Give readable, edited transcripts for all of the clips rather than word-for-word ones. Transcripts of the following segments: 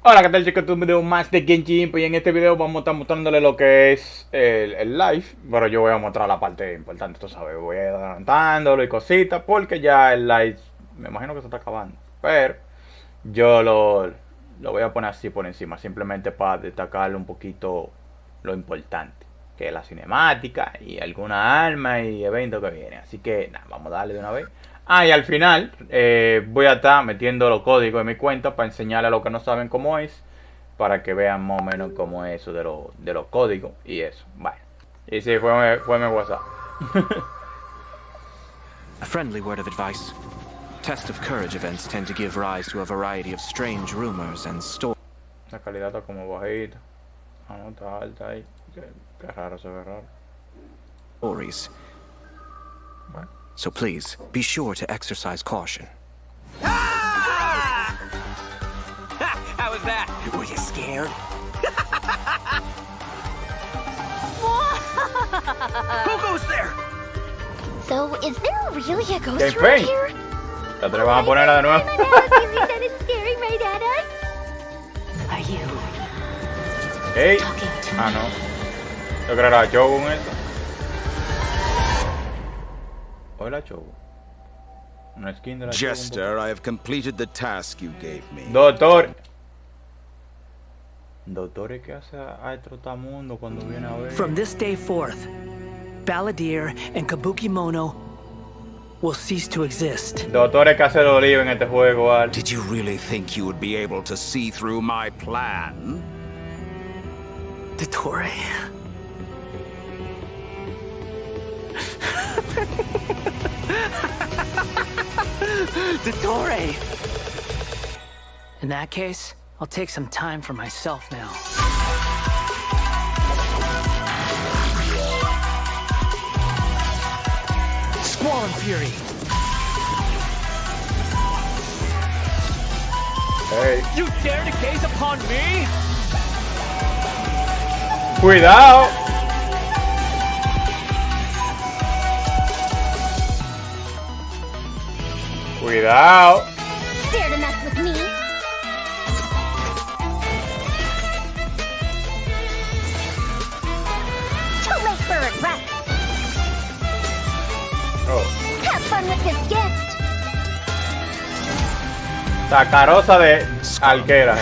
Hola, ¿qué tal chicos? Un video más de Genshin. Y en este video vamos a estar mostrándole lo que es el live. Pero yo voy a mostrar la parte importante, tú sabes. Voy a ir adelantándolo y cositas. Porque ya el live, me imagino que se está acabando. Pero yo lo voy a poner así por encima. Simplemente para destacarle un poquito lo importante. Que es la cinemática y alguna arma y evento que viene. Así que nada, vamos a darle de una vez. Ah, y al final voy a estar metiendo los códigos en mi cuenta para enseñarles a los que no saben cómo es, para que vean más o menos cómo es eso de los códigos y eso. Bueno, y sí, fue mi WhatsApp. A friendly word of advice. Test of courage events tend to give rise to a variety of strange rumors and stories. La calidad está como bajita. Ah, no, está alta ahí. Qué raro, se ve raro. Stories. Bueno. So please, be sure to exercise caution. Ah! How was that? Were you scared? Who goes there? So, is there really a ghost ¡Qué around fe! here? La te van a poner de nuevo. That is staring right at us. Are you Ey. talking to Ah, me? no. Yo creo que era Chogo con esto. Hola, Chogo. Una skin de la Chogo. Jester, I have completed the task you gave me. Doctor. Doctores, ¿qué hace a Trotamundo cuando viene a ver? From this day forth, Balladeer and Kabuki Mono will cease to exist. Doctores, ¿qué hace el olivo en este juego, Al? Did you really think you would be able to see through my plan? Dottore. Dottore! In that case, I'll take some time for myself now. Squall and Fury! Hey. You dare to gaze upon me? ¡Cuidado! ¡Cuidado! Dare to mess with me? Too late for regret. Oh. Have fun with this gift. Sacarosa de arquera,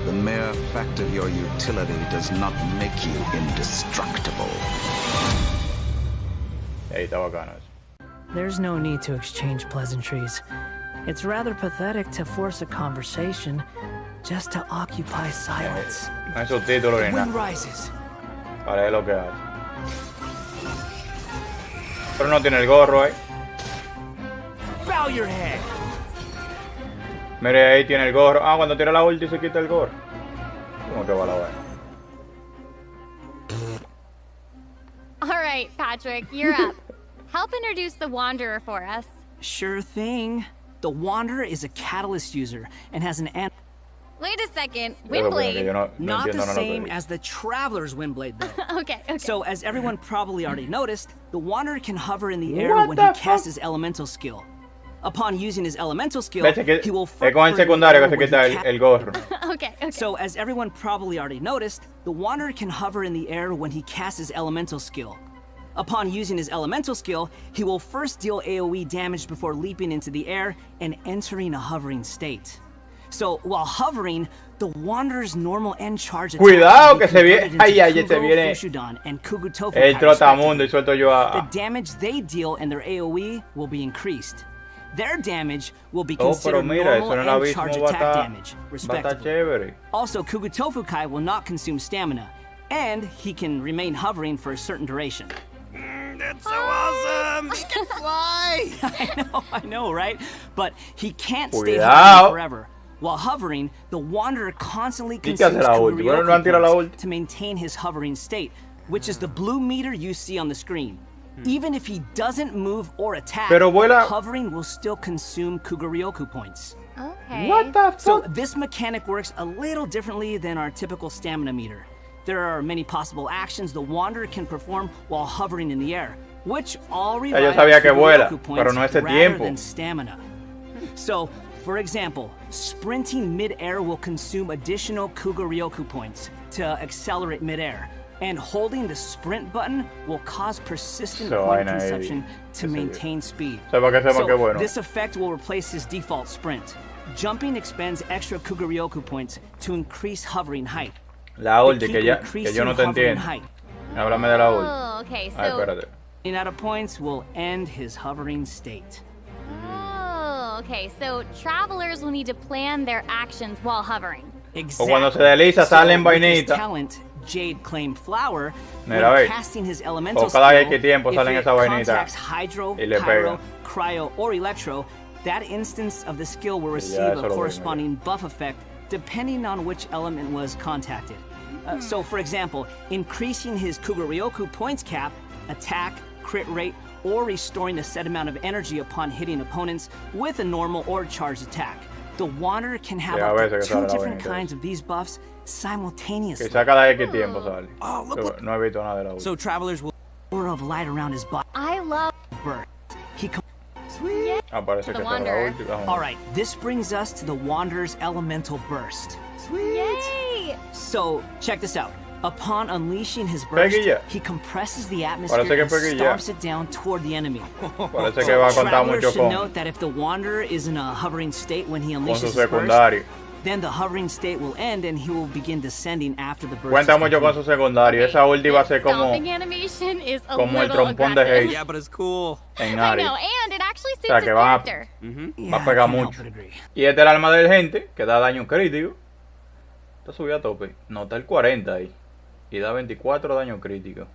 The mere fact of your utility does not make you indestructible. Ahí está bacano eso. There's no need to exchange pleasantries. It's rather pathetic to force a conversation just to occupy silence. No hay subtítulos ni Wind nada. rises. Para ver lo que hace. Pero no tiene el gorro, Bow your head. Mire, ahí tiene el gorro. Ah, cuando tira la ulti se quita el gorro. ¿Cómo que va la vaina? All right, Patrick, you're up. Help introduce the Wanderer for us. Sure thing. The Wanderer is a catalyst user and has an Wait a second, Yo lo que yo Windblade. no not the entiendo nada same de eso. as the Traveler's Windblade though. Okay. So as everyone probably already noticed, the Wanderer can hover in the air What when the he casts fuck? his elemental skill. Upon using his elemental skill, Vete que he will es con el hover in the secundario air que se when quita he el gorro. Okay. So, as everyone probably already noticed, the Wanderer can hover in the air when he casts his elemental skill. Upon using his elemental skill, he will first deal AoE damage before leaping into the air and entering a hovering state. So, while hovering, the Wanderer's normal end charge attack Cuidado will be que se viene. converted into Ay, ay, se Kugo, viene Fushudan, and Kugutofu el Kai, Trotamundo y suelto yo the a... damage they deal and their AoE will be increased. Their damage will be Oh, pero considered mira, normal eso en el and charge abismo va a attack estar... damage, Va a estar respectively. chévere. Also, Kugutofu Kai will not consume stamina, and he can remain hovering for a certain duration. That's so awesome! He can fly! I know, right? But he can't stay Cuidado. hovering forever. While hovering, the Wanderer constantly ¿Y qué hace consumes la ulti? Bueno, no han tirado la ulti. to maintain his hovering state, which is the blue meter you see on the screen. Even if he doesn't move or attack, Pero vuela- hovering will still consume Kuguryoku points. Okay. What the fuck? So this mechanic works a little differently than our typical stamina meter. There are many possible actions the Wanderer can perform while hovering in the air, which all rely yo sabía que on vuela, Kuguryoku pero points no ese rather tiempo. than stamina. So For example, sprinting mid-air will consume additional Kugaryoku points to accelerate mid-air, and holding the sprint button will cause persistent point consumption to maintain speed. So this effect will replace his default sprint. Jumping expends extra Kugaryoku points to increase hovering height. La ulti que yo no te entiendo. Háblame de la ulti. Oh, okay, so... espérate. Running out of points will end his hovering state. Oh, okay, so travelers will need to plan their actions while hovering. Exactly. O cuando se desliza salen vainitas. Talent, Jade Claim Flower, Mira, when casting his elemental o cada skill, X tiempo if salen it esa vainita contacts Hydro, y le Pyro, pega. Cryo, or Electro, that instance of the skill will receive a corresponding buff effect depending on which element was contacted. So, for example, increasing his Kugaryoku points cap, attack, crit rate, or restoring a set amount of energy upon hitting opponents with a normal or charged attack. The Wanderer can have up to 2 different kinds of these buffs simultaneously. Quizá cada X tiempo sale. No he visto nada de la ulti. So travelers will aura of light around his body. I love Burst. He Sweet. Parece que será la ulti. All right, this brings us to the Wanderer's elemental burst. Sweet. Yay! So check this out. Upon unleashing his burst, he compresses the atmosphere and stomps it down toward the enemy. Parece que va a contar mucho should note that if the Wanderer is in a hovering state when he unleashes his secundario. burst, then the hovering state will end and he will begin descending after the burst. Cuenta mucho con su secundario. Esa ulti va a ser como animation is a como el little trompón de aggressive. Hate. Yeah, but it's cool. En I Ari. know, and it actually O suits sea, his que va character. a pegar mucho. Y este es el alma del gente, que da daño crítico. Está subido a tope. No, está el 40 ahí. Y da 24 daño crítico.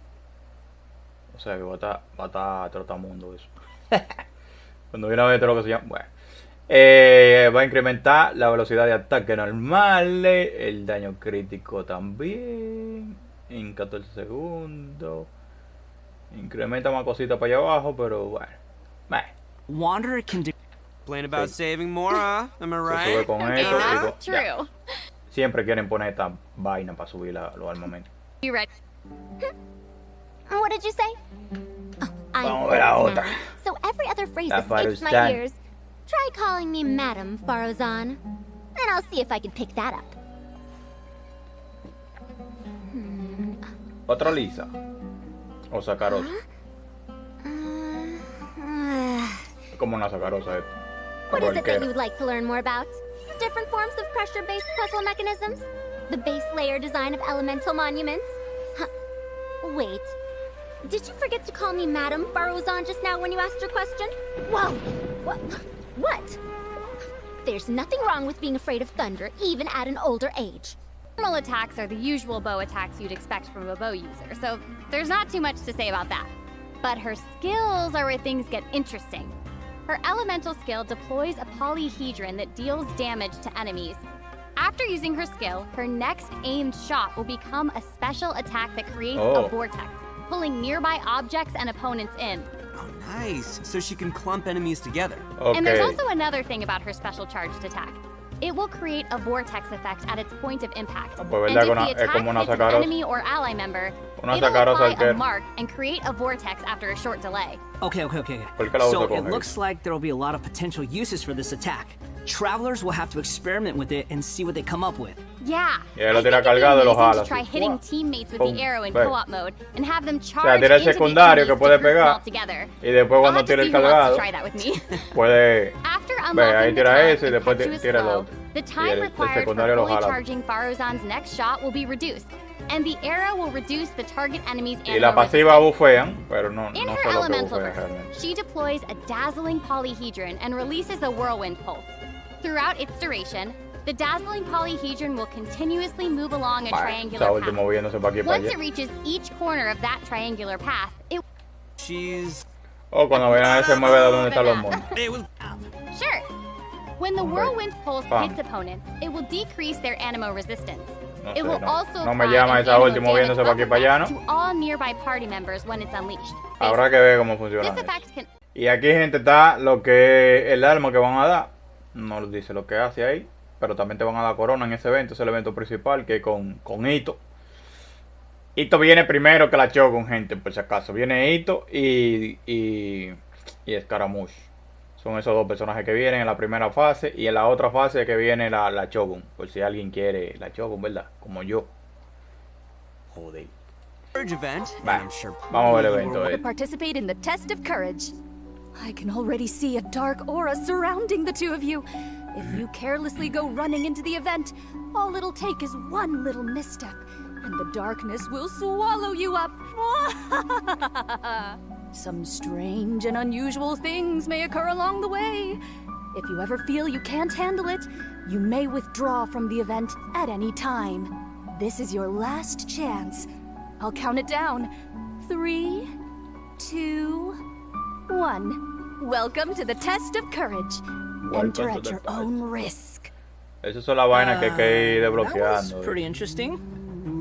O sea que va a estar trotamundo eso. Cuando viene a ver todo lo que se llama. Bueno. Va a incrementar la velocidad de ataque normal. El daño crítico también. En 14 segundos. Incrementa más cositas para allá abajo, pero bueno. Wanderer can do. Complain about saving more, huh? Am I Se right? sube con Okay, eso. that's Ya. true. Siempre quieren poner esta vaina para subir los armamentos. You ready? What did you say? Oh, I'm Vamos a ver la old otra. now, so every other phrase La escapes my Faruzan. ears. Try calling me Madam Faruzan, and I'll see if I can pick that up. Otra lisa. O sacarosa. Como una sacarosa esto. What is it that Cualquiera. you would like to learn more about? Different forms of pressure-based puzzle mechanisms? The base layer design of elemental monuments? Huh. Wait. Did you forget to call me Madam Faruzan just now when you asked your question? Whoa! What? There's nothing wrong with being afraid of thunder, even at an older age. Normal attacks are the usual bow attacks you'd expect from a bow user, so there's not too much to say about that. But her skills are where things get interesting. Her elemental skill deploys a polyhedron that deals damage to enemies. After using her skill, her next aimed shot will become a special attack that creates a vortex, pulling nearby objects and opponents in. Oh, nice. So she can clump enemies together. Okay. And there's also another thing about her special charged attack. It will create a vortex effect at its point of impact. Pues And verdad if que the attack como una hits an sacarosa. enemy or ally member, Una it'll sacarosa apply a que- mark and create a vortex after a short delay. Okay. ¿Por qué la So uso con it él? looks like there will be a lot of potential uses for this attack. Travelers will have to experiment with it and see what they come up with. Yeah. Y él lo I tira think it'd be cargado y lo amazing jala to try así. hitting Guau. teammates with Pum. the arrow in Ve. co-op mode and have them charge tira el into the secundario que enemies puede to group them pegar. all together. Y después I'll cuando have to tira see el who wants cargado, to try that with me. puede. After Ve, ahí unlocking the tira talent ese y después Impetuous tira el Flow, otro. the Y time el required for secundario lo fully jala. charging Faruzan's next shot will be reduced, and the arrow will reduce the target enemy's Y la ammo pasiva resistance. bufean, pero no In no her fue lo que elemental bufea burst, realmente. she deploys a dazzling polyhedron and releases a whirlwind pulse. Throughout its duration, the dazzling polyhedron will continuously move along a Esa triangular ulti path. moviéndose para aquí y para Once allá. it reaches each corner of that triangular path, it She's... O cuando viene se mueve de donde están los monos. It was... sure. When the whirlwind pulse Bam. hits opponents, it will decrease their animo resistance. No It sé, will no. also No me apply llama an esa animo ulti moviéndose damage para aquí y para allá, buff ¿no? effect to all nearby party members when it's unleashed. Habrá que ver cómo funciona. This eso. effect can Y aquí, gente, está lo que el arma que van a dar. No dice lo que hace ahí. Pero también te van a dar corona en ese evento. Es el evento principal, que es con Ito. Ito viene primero que la Shogun, gente, por si acaso. Viene Ito y Scaramouche. Son esos dos personajes que vienen en la primera fase. Y en la otra fase que viene la Shogun. Por si alguien quiere la Shogun, ¿verdad? Como yo. Joder. Va, vamos a ver el evento. To participate in the test of courage. I can already see a dark aura surrounding the two of you. If you carelessly go running into the event, all it'll take is one little misstep, and the darkness will swallow you up. Some strange and unusual things may occur along the way. If you ever feel you can't handle it, you may withdraw from the event at any time. This is your last chance. I'll count it down. 3, 2, 1. Welcome to the test of courage. Enter at your own risk. Esas son las vainas que hay que ir desbloqueando. Pretty interesting.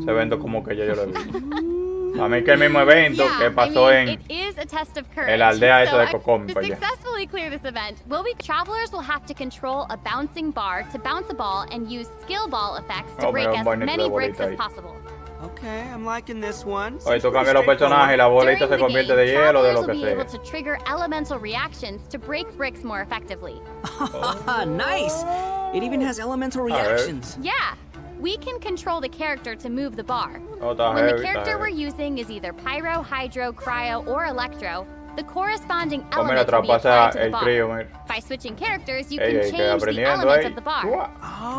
Ese evento como que yo lo vi. A mí que el mismo evento que pasó en la aldea esa de Cocom. To successfully clear this event, travelers will have to control a bouncing bar to bounce a ball and use skill ball effects to break as many bricks as possible. Okay, I'm liking this one. Oye, tú cambias los personajes y la bolita se convierte de hielo de lo que sea. Travelers will be able to trigger elemental reactions to break bricks more effectively. Nice! It even has elemental reactions. Yeah. We can control the character to move the bar. When the character we're using is either Pyro, Hydro, Cryo, or Electro, the corresponding element will be applied to the bar. By switching characters, you can change the element of the bar.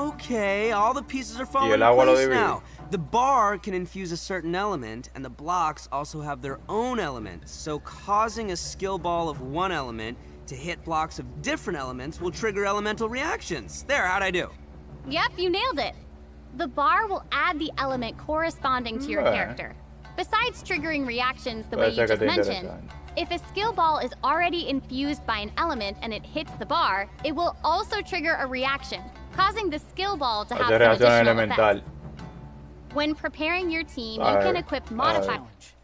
Okay, all the pieces are falling in place now. The bar can infuse a certain element, and the blocks also have their own elements, so causing a skill ball of one element to hit blocks of different elements will trigger elemental reactions. There, how'd I do? Yep, you nailed it. The bar will add the element corresponding to your character. Besides triggering reactions the way you just mentioned, if a skill ball is already infused by an element and it hits the bar, it will also trigger a reaction, causing the skill ball to have some additional effects. When preparing your team, you can equip modifiers.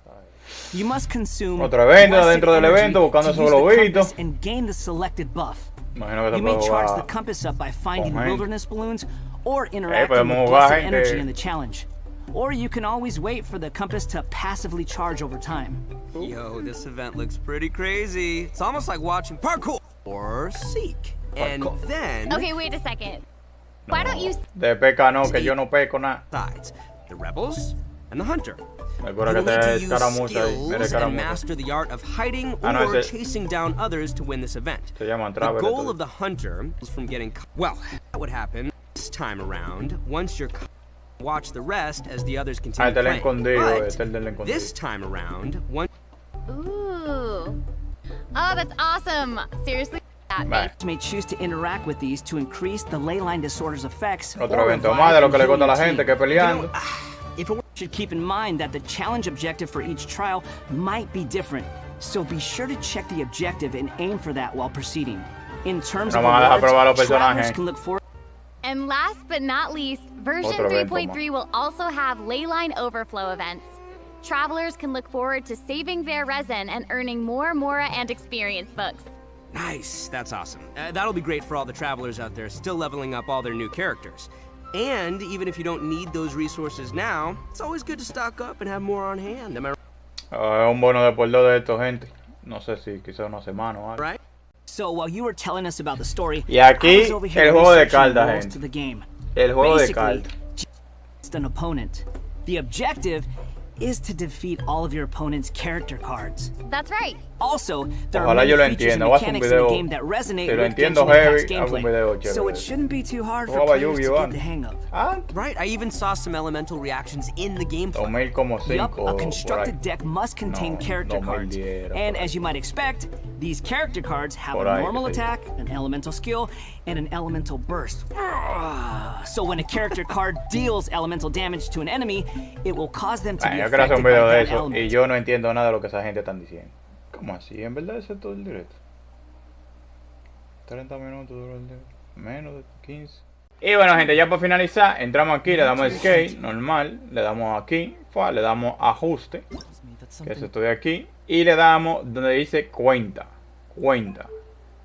You must consume otro evento dentro del evento buscando esos globitos and gain the selected buff. Imagino que you may charge the compass up by finding wilderness balloons or interacting with blessed energy in the challenge. Or you can always wait for the compass to passively charge over time. Yo, this event looks pretty crazy. It's almost like watching parkour or Seek. And then... Okay, wait a second. Why don't you... De peca no, que yo no peco nada. Sides, the rebels and the hunter. You will need to use skills and master the art of hiding or chasing down others to win this event. The goal of the hunter is from getting... Well, that would happen this time around once you're... Watch the rest as the others continue playing. But this time around, one... Ooh. Oh, that's awesome. Seriously? May choose to interact with these to increase the ley line disorder's effects. Otro evento más de lo que le gusta a la gente que peleando. If it should keep in mind that the challenge objective for each trial might be different, so be sure to check the objective and aim for that while proceeding. In terms of rewards, travelers can look forward. And last but not least, version 3.3 will also have leyline overflow events. Travelers can look forward to saving their resin and earning more Mora and experience books. Nice, that's awesome. That'll be great for all the travelers out there still leveling up all their new characters. And even if you don't need those resources now, it's always good to stock up and have more on hand. Am I right? Un bono de por dos de esto, gente. No sé si quizá una semana o algo. Right? So while you were telling us about the story, y aquí el juego de cartas, gente. El juego de cartas. An opponent. The objective is to defeat all of your opponent's character cards. That's right. Also, there are many features and mechanics in the game that resonate with Genshin Impact's gameplay, so it shouldn't be too hard for players to get the hang of. Right, I even saw some elemental reactions in the gameplay. Yup, a constructed deck must contain character cards, and as you might expect, these character cards have a normal attack, an elemental skill, and an elemental burst. So when a character card deals elemental damage to an enemy, it will cause them to be affected by that element. Y yo no entiendo nada de lo que esa gente están diciendo. ¿Cómo así? ¿En verdad ese es todo el directo? 30 minutos dura el directo. Menos de 15. Y bueno, gente, ya para finalizar, entramos aquí, le damos escape, normal. Le damos aquí, le damos ajuste, que es esto de aquí. Y le damos donde dice cuenta.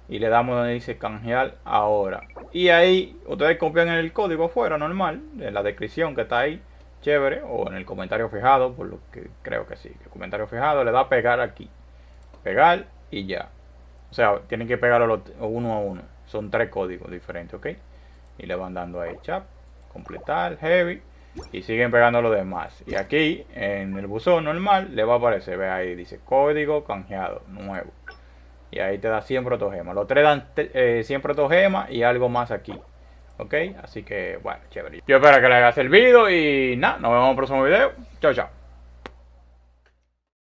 Y le damos donde dice canjear ahora. Y ahí, ustedes copian el código afuera, normal, en la descripción que está ahí. Chévere, o en el comentario fijado, por lo que creo que sí. El comentario fijado le da a pegar aquí. Pegar y ya. O sea, tienen que pegarlo uno a uno. Son 3 códigos diferentes, ¿ok? Y le van dando ahí, chap, completar, heavy. Y siguen pegando los demás. Y aquí, en el buzón normal, le va a aparecer, ve ahí, dice código canjeado, nuevo. Y ahí te da 100 protogemas. Los 3 dan 100 protogemas y algo más aquí. ¿Ok? Así que, bueno, chévere. Yo espero que les haya servido y nada, nos vemos en el próximo video. Chao, chao.